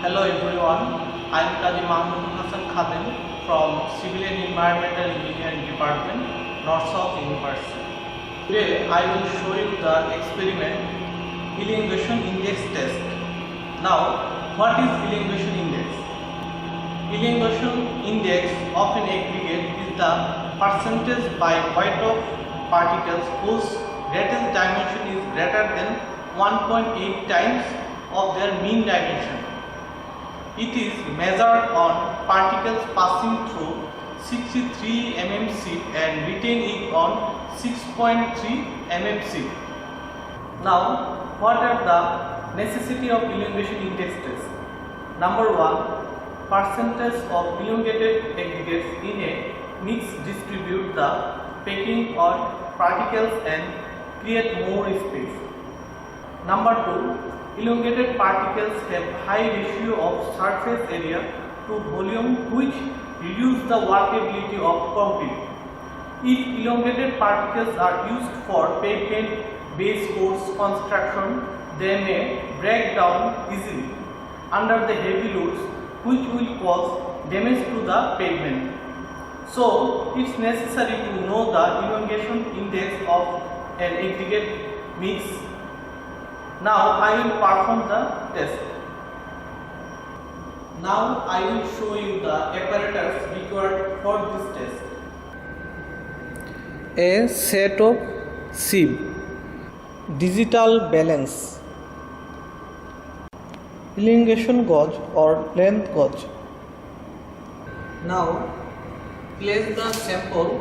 Hello everyone, I am Kazi Mahmoud Hassan Khatem from Civil and Environmental Engineering Department, North-South University. Today I will show you the experiment elongation index test. Now, what is elongation index? Elongation index of an aggregate is the percentage by weight of particles whose greatest dimension is greater than 1.8 times of their mean dimension. It is measured on particles passing through 63 mm sheet and retaining on 6.3 mm sheet. Now, what are the necessity of elongation index test? Number 1, percentage of elongated aggregates in a mix distribute the packing or particles and create more space. Number 2, elongated particles have high ratio of surface area to volume which reduce the workability of concrete. If elongated particles are used for pavement base course construction, they may break down easily under the heavy loads which will cause damage to the pavement. So, it is necessary to know the elongation index of an aggregate mix. Now I will perform the test. Now I will show you the apparatus required for this test. A set of sieve, digital balance, elongation gauge or length gauge. Now place the sample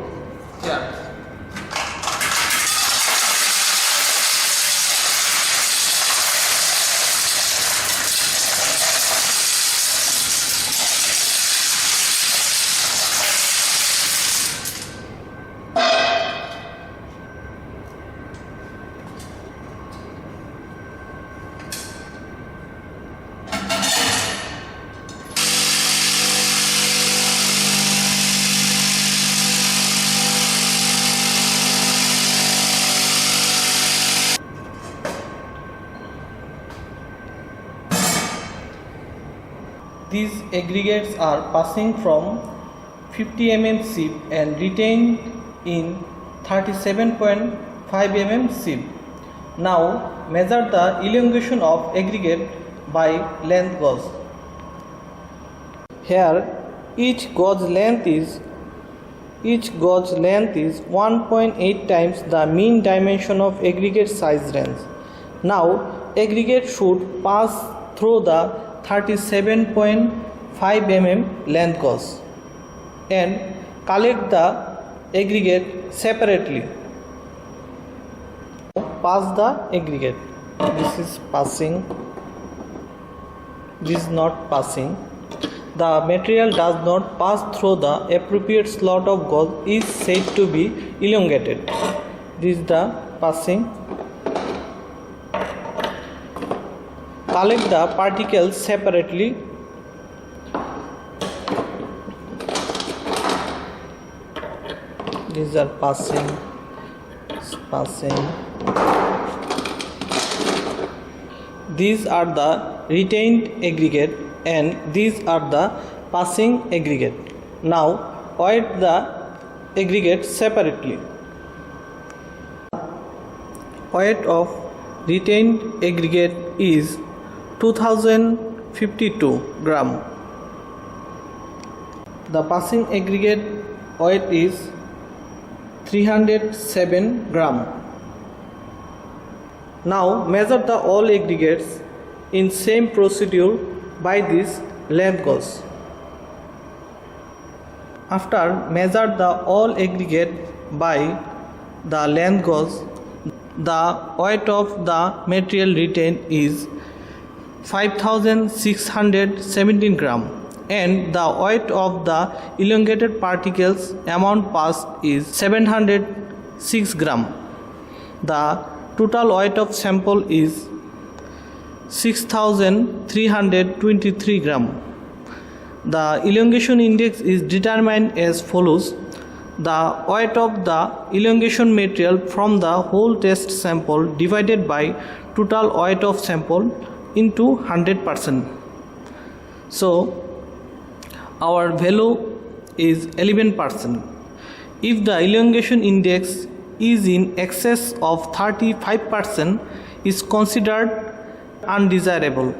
here. These aggregates are passing from 50 mm sieve and retained in 37.5 mm sieve. Now measure the elongation of aggregate by length gauge. Here each gauge length is 1.8 times the mean dimension of aggregate size range. Now aggregate should pass through the 37.5 mm length gauge and collect the aggregate separately. Pass the aggregate. This is passing. This is not passing. The material does not pass through the appropriate slot of gauge is said to be elongated. This is the passing. Collect the particles separately. These are passing. These are the retained aggregate and these are the passing aggregate. Now weight the aggregate separately. Weight of retained aggregate is 2052 gram. The passing aggregate weight is 307 gram. Now measure the all aggregates in same procedure by this length gauge. After measure the all aggregate by the length gauge, the weight of the material retained is 5617 gram and the weight of the elongated particles amount passed is 706 gram. The total weight of sample is 6323 gram. The elongation index is determined as follows: the weight of the elongation material from the whole test sample divided by total weight of sample into 100%. So our value is 11%. If the elongation index is in excess of 35%, is considered undesirable.